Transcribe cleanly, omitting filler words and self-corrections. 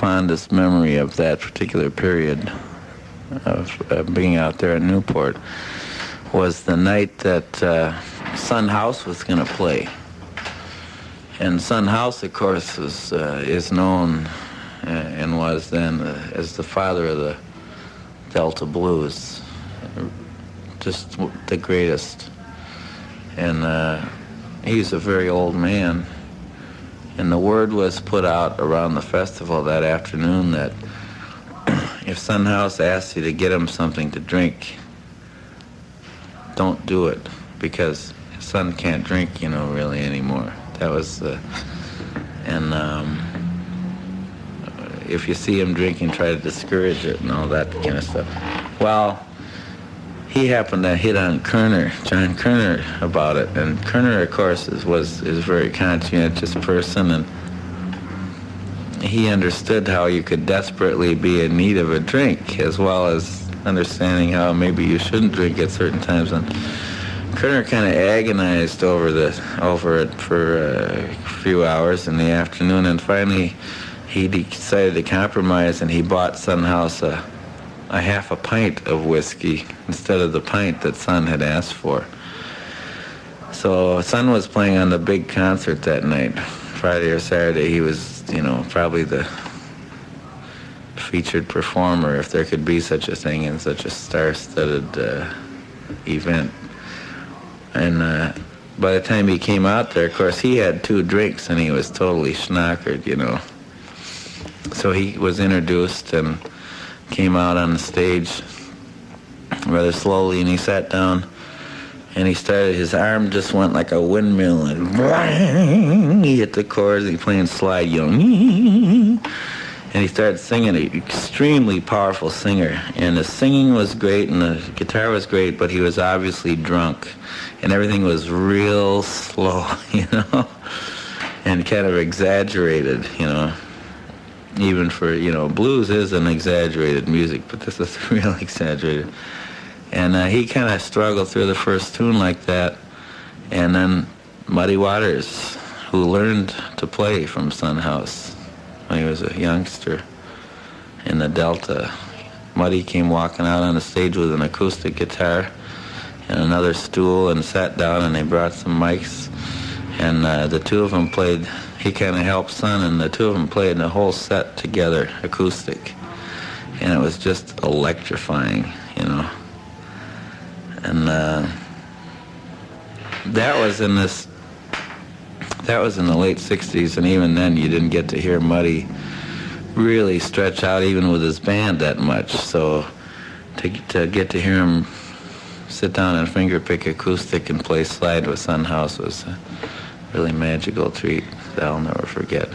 fondest memory of that particular period of being out there in Newport was the night that Sun House was going to play. And Sun House, of course, is known and was then as the father of the Delta blues, just the greatest. And he's a very old man. And the word was put out around the festival that afternoon that if Sun House asks you to get him something to drink, don't do it, because Sun can't drink, really anymore. That was if you see him drinking, try to discourage it and all that kind of stuff. Well, he happened to hit on John Kerner, about it, and Kerner, of course, is a very conscientious person, and he understood how you could desperately be in need of a drink, as well as understanding how maybe you shouldn't drink at certain times. And Kerner kind of agonized over it for a few hours in the afternoon, and finally he decided to compromise, and he bought Sun House a half a pint of whiskey instead of the pint that Sun had asked for. So Sun was playing on the big concert that night, Friday or Saturday. He was, probably the featured performer, if there could be such a thing in such a star-studded event. And by the time he came out there, of course, he had 2 drinks and he was totally schnockered, So he was introduced and came out on the stage rather slowly, and he sat down and his arm just went like a windmill, and he hit the chords, he playing slide, and he started singing, an extremely powerful singer, and the singing was great and the guitar was great, but he was obviously drunk, and everything was real slow, and kind of exaggerated, even for, blues is an exaggerated music, but this is real exaggerated. And he kind of struggled through the first tune like that. And then Muddy Waters, who learned to play from Sun House when he was a youngster in the Delta. Muddy came walking out on the stage with an acoustic guitar and another stool and sat down, and they brought some mics. And the two of them played. He kind of helped Sun, and the two of them played the whole set together, acoustic. And it was just electrifying, And that was in the late 60s, and even then you didn't get to hear Muddy really stretch out even with his band that much. So to get to hear him sit down and fingerpick acoustic and play slide with Sun House was a really magical treat that I'll never forget.